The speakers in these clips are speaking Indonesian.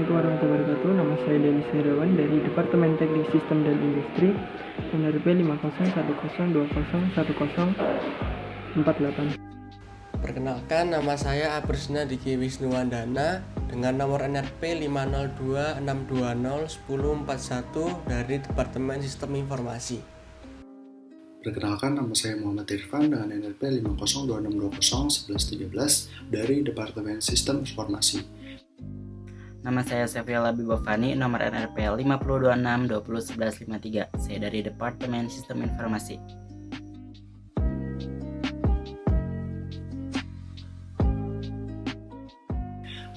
Assalamualaikum warahmatullahi wabarakatuh. Nama saya Denis Herawan dari Departemen Teknik Sistem dan Industri, NRP 50101048. Perkenalkan, nama saya Abresna Diki Wisnuwandana dengan nomor NRP 50262010141 dari Departemen Sistem Informasi. Perkenalkan, nama saya Muhammad Irfan dengan NRP 50262011113 dari Departemen Sistem Informasi. Nama saya Sefriala Bibovani, nomor NRP 5026201153. Saya dari Departemen Sistem Informasi.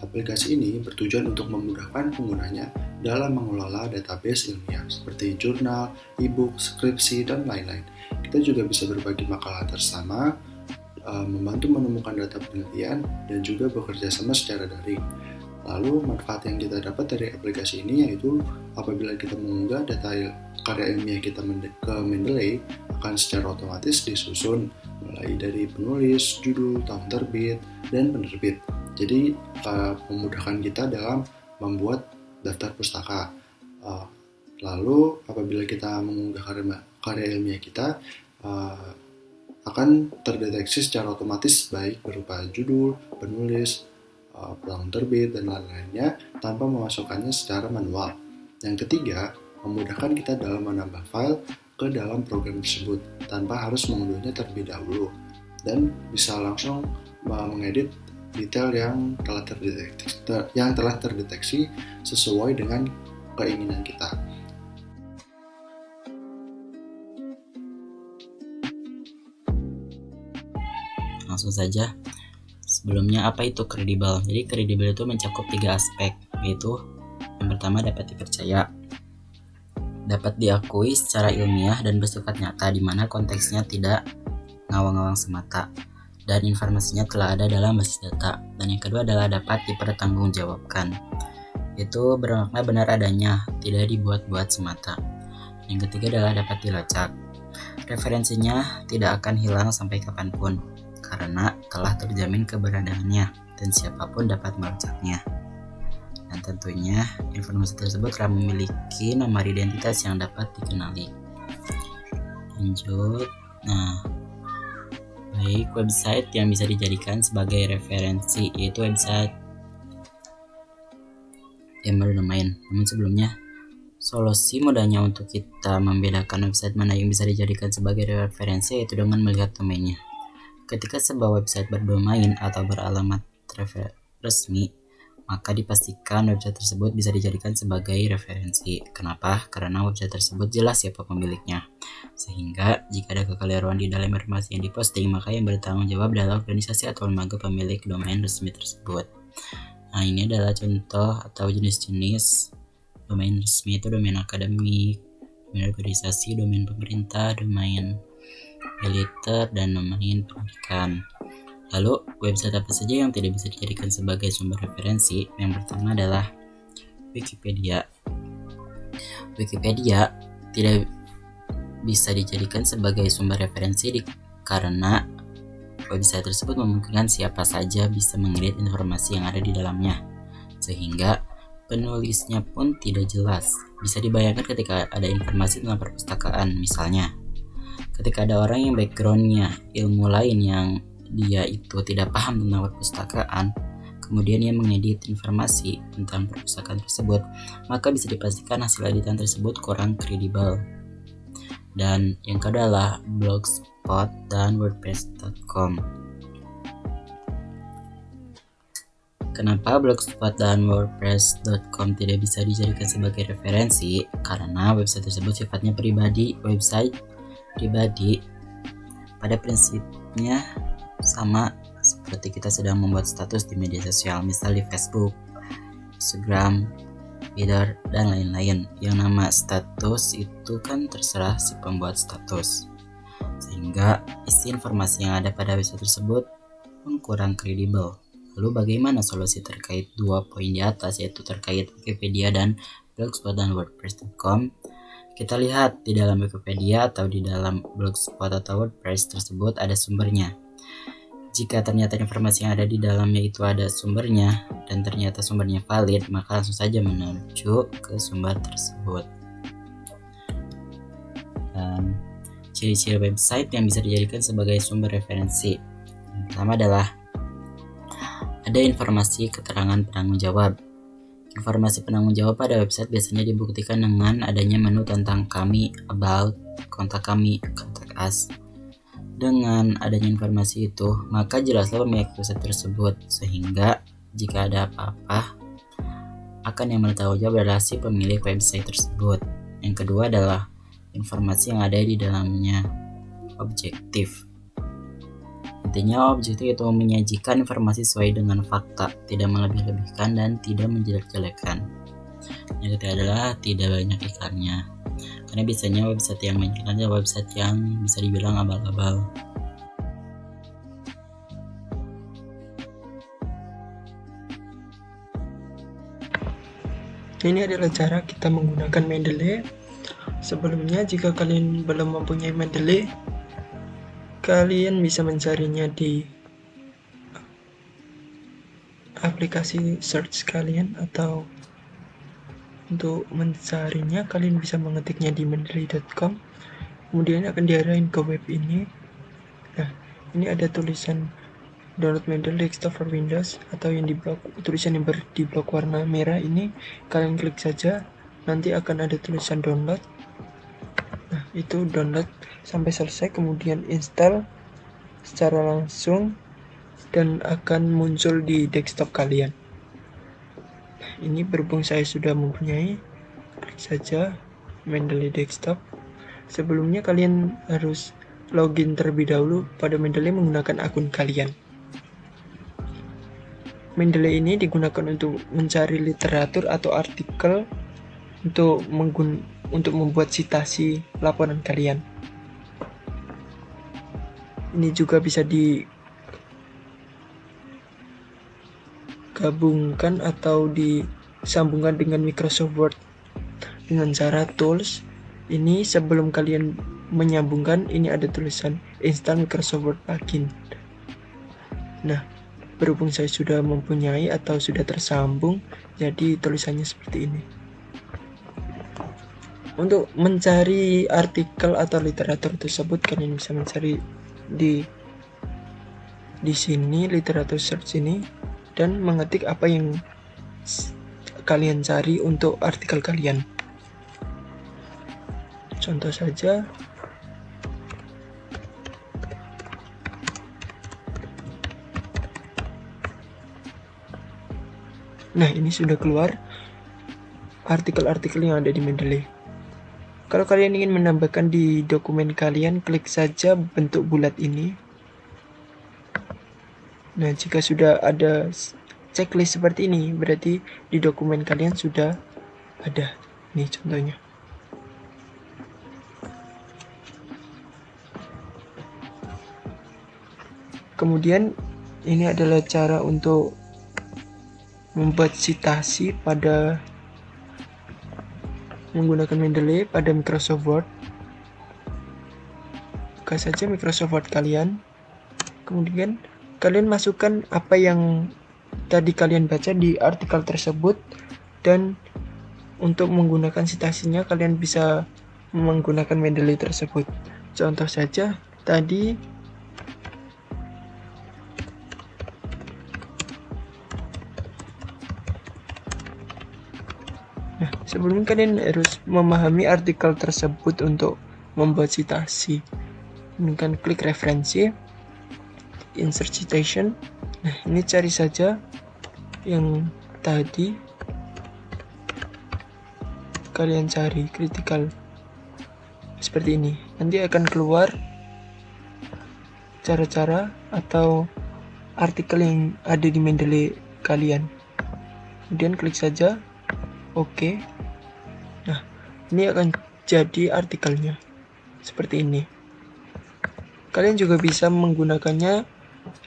Aplikasi ini bertujuan untuk memudahkan penggunanya dalam mengelola database ilmiah seperti jurnal, e-book, skripsi, dan lain-lain. Kita juga bisa berbagi makalah bersama, membantu menemukan data penelitian, dan juga bekerja sama secara daring. Lalu manfaat yang kita dapat dari aplikasi ini yaitu apabila kita mengunggah data karya ilmiah kita ke Mendeley akan secara otomatis disusun mulai dari penulis, judul, tahun terbit, dan penerbit. Jadi memudahkan kita dalam membuat daftar pustaka. Lalu apabila kita mengunggah karya ilmiah kita akan terdeteksi secara otomatis baik berupa judul, penulis, tahun terbit, dan lain-lainnya tanpa memasukkannya secara manual. Yang ketiga, memudahkan kita dalam menambah file ke dalam program tersebut tanpa harus mengunduhnya terlebih dahulu dan bisa langsung mengedit detail yang telah terdeteksi sesuai dengan keinginan kita. Langsung saja. Sebelumnya, apa itu kredibel? Jadi kredibel itu mencakup 3 aspek, yaitu yang pertama dapat dipercaya, dapat diakui secara ilmiah dan bersifat nyata di mana konteksnya tidak ngawang-ngawang semata dan informasinya telah ada dalam basis data. Dan yang kedua adalah dapat dipertanggungjawabkan, itu bermakna benar adanya, tidak dibuat-buat semata. Yang ketiga adalah dapat dilacak, referensinya tidak akan hilang sampai kapanpun karena telah terjamin keberadaannya dan siapapun dapat melacaknya. Dan tentunya informasi tersebut telah memiliki nomor identitas yang dapat dikenali. Lanjut. Baik, website yang bisa dijadikan sebagai referensi yaitu website yang berdomain. Namun sebelumnya, solusi mudahnya untuk kita membedakan website mana yang bisa dijadikan sebagai referensi yaitu dengan melihat domainnya. Ketika sebuah website berdomain atau beralamat resmi, maka dipastikan website tersebut bisa dijadikan sebagai referensi. Kenapa? Karena website tersebut jelas siapa pemiliknya. Sehingga jika ada kekeliruan di dalam informasi yang diposting, maka yang bertanggung jawab adalah organisasi atau lembaga pemilik domain resmi tersebut. Nah, ini adalah contoh atau jenis-jenis domain resmi, itu domain akademik, domain organisasi, domain pemerintah, domain militer, dan domain pendidikan. Lalu, website apa saja yang tidak bisa dijadikan sebagai sumber referensi? Yang pertama adalah Wikipedia. Wikipedia tidak bisa dijadikan sebagai sumber referensi karena website tersebut memungkinkan siapa saja bisa mengedit informasi yang ada di dalamnya, sehingga penulisnya pun tidak jelas. Bisa dibayangkan ketika ada informasi tentang perpustakaan, misalnya ketika ada orang yang backgroundnya ilmu lain yang dia itu tidak paham tentang perpustakaan, kemudian ia mengedit informasi tentang perpustakaan tersebut, maka bisa dipastikan hasil editan tersebut kurang kredibel. Dan yang kedua adalah Blogspot dan WordPress.com. Kenapa Blogspot dan WordPress.com tidak bisa dijadikan sebagai referensi? Karena website tersebut sifatnya pribadi. Website pribadi pada prinsipnya sama seperti kita sedang membuat status di media sosial, misal di Facebook, Instagram, Twitter, dan lain-lain. Yang nama status itu kan terserah si pembuat status, sehingga isi informasi yang ada pada website tersebut pun kurang kredibel. Lalu bagaimana solusi terkait 2 poin di atas, yaitu terkait Wikipedia dan Blogspot dan WordPress.com? Kita lihat di dalam Wikipedia atau di dalam Blogspot atau WordPress tersebut ada sumbernya. Jika ternyata informasi yang ada di dalamnya itu ada sumbernya dan ternyata sumbernya valid, maka langsung saja menuju ke sumber tersebut. Dan ciri-ciri website yang bisa dijadikan sebagai sumber referensi. Yang pertama adalah ada informasi keterangan penanggung jawab. Informasi penanggung jawab pada website biasanya dibuktikan dengan adanya menu tentang kami, about, kontak kami, contact us. Dengan adanya informasi itu, maka jelaslah pemilik website tersebut, sehingga jika ada apa-apa, akan yang bertanggung jawab adalah si pemilik website tersebut. Yang kedua adalah informasi yang ada di dalamnya, objektif. Intinya objektif itu menyajikan informasi sesuai dengan fakta, tidak melebih-lebihkan dan tidak menjelek-jelekan. Yang ketiga adalah tidak banyak iklannya. Karena biasanya website yang banyak iklan adalah website yang bisa dibilang abal-abal. Ini adalah cara kita menggunakan Mendeley. Sebelumnya, jika kalian belum mempunyai Mendeley, kalian bisa mencarinya di aplikasi search kalian, atau untuk mencarinya kalian bisa mengetiknya di mendeley.com, kemudian akan diarahin ke web ini. Nah, ini ada tulisan download Mendeley desktop for Windows, atau yang di blok, tulisan yang di blok warna merah ini. Kalian klik saja, nanti akan ada tulisan download. Nah, itu download sampai selesai, kemudian install secara langsung dan akan muncul di desktop kalian. Ini berhubung saya sudah mempunyai, klik saja Mendeley desktop. Sebelumnya kalian harus login terlebih dahulu pada Mendeley menggunakan akun kalian. Mendeley ini digunakan untuk mencari literatur atau artikel untuk membuat citasi laporan kalian. Ini juga bisa digabungkan atau disambungkan dengan Microsoft Word dengan cara tools. Ini sebelum kalian menyambungkan, ini ada tulisan install Microsoft Word plugin. Nah, berhubung saya sudah mempunyai atau sudah tersambung, jadi tulisannya seperti ini. Untuk mencari artikel atau literatur tersebut, kalian bisa mencari di sini, literatur search ini, dan mengetik apa yang kalian cari untuk artikel kalian. Contoh saja, nah ini sudah keluar artikel-artikel yang ada di Mendeley. Kalau kalian ingin menambahkan di dokumen kalian, klik saja bentuk bulat ini. Nah, jika sudah ada checklist seperti ini, berarti di dokumen kalian sudah ada. Ini contohnya. Kemudian ini adalah cara untuk membuat citasi pada menggunakan Mendeley pada Microsoft Word. Buka saja Microsoft Word kalian, kemudian kalian masukkan apa yang tadi kalian baca di artikel tersebut, dan untuk menggunakan citasinya kalian bisa menggunakan Mendeley tersebut. Contoh saja tadi, sebelum kalian harus memahami artikel tersebut untuk membuat citasi. Kemudian klik referensi, insert citation. Nah, ini cari saja yang tadi kalian cari, critical, seperti ini. Nanti akan keluar cara-cara atau artikel yang ada di Mendeley kalian. Kemudian klik saja OK. Nah, ini akan jadi artikelnya seperti ini. Kalian juga bisa menggunakannya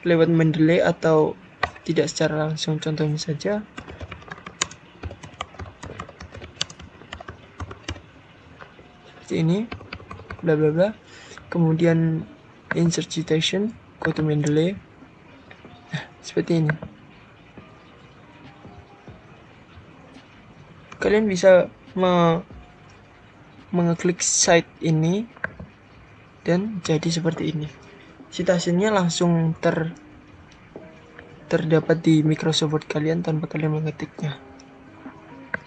lewat Mendeley atau tidak secara langsung. Contohnya saja, seperti ini, bla bla bla. Kemudian insert citation, go to Mendeley. seperti ini. Kalian bisa mengeklik site ini dan jadi seperti ini. Citasinya langsung terdapat di Microsoft Word kalian tanpa kalian mengetiknya.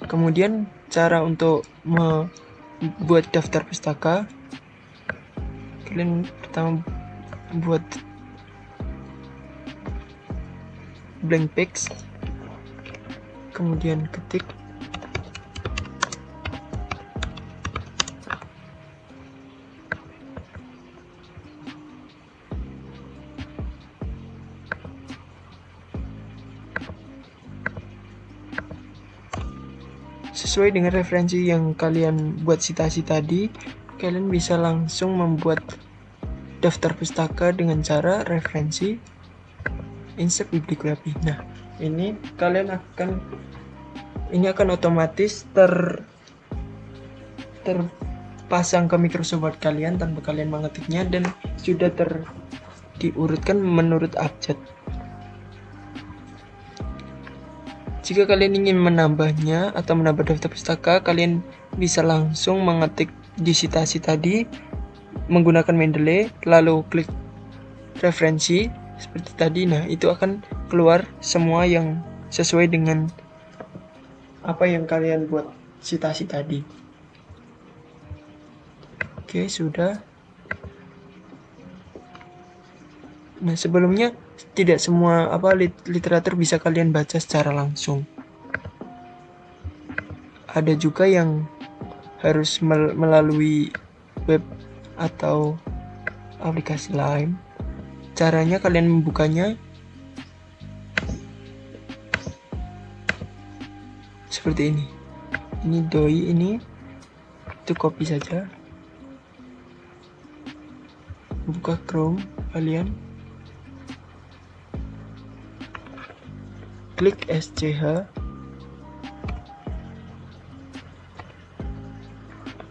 Kemudian cara untuk membuat daftar pustaka, kalian pertama buat blank page, kemudian ketik sesuai dengan referensi yang kalian buat citasi tadi. Kalian bisa langsung membuat daftar pustaka dengan cara referensi insert bibliografi. Nah, ini akan otomatis terpasang ke Microsoft Word kalian tanpa kalian mengetiknya, dan sudah diurutkan menurut abjad. Jika kalian ingin menambahnya atau menambah daftar pustaka, kalian bisa langsung mengetik di citasi tadi menggunakan Mendeley, lalu klik referensi seperti tadi. Nah, itu akan keluar semua yang sesuai dengan apa yang kalian buat citasi tadi. Oke, sudah. Nah, sebelumnya tidak semua literatur bisa kalian baca secara langsung. Ada juga yang harus melalui web atau aplikasi lain. Caranya kalian membukanya seperti ini. Ini doi ini, itu copy saja. Buka Chrome kalian, klik SCH,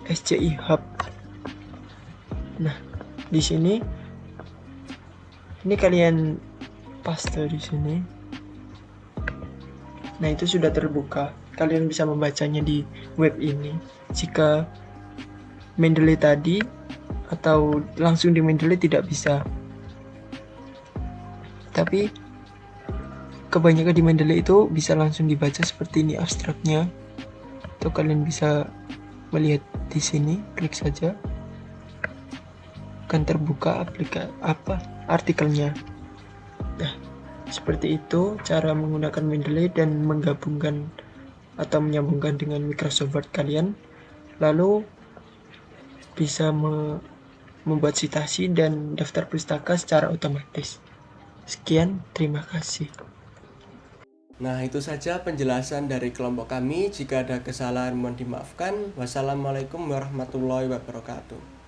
SCI Hub. Nah, di sini ini kalian paste di sini. Nah, itu sudah terbuka. Kalian bisa membacanya di web ini. Jika Mendeley tadi atau langsung di Mendeley tidak bisa. Tapi kebanyakan di Mendeley itu bisa langsung dibaca seperti ini abstraknya. Atau kalian bisa melihat di sini, klik saja, akan terbuka artikelnya. Nah, seperti itu cara menggunakan Mendeley dan menggabungkan atau menyambungkan dengan Microsoft Word kalian, lalu bisa membuat citasi dan daftar pustaka secara otomatis. Sekian, terima kasih. Nah, itu saja penjelasan dari kelompok kami. Jika ada kesalahan mohon dimaafkan. Wassalamualaikum warahmatullahi wabarakatuh.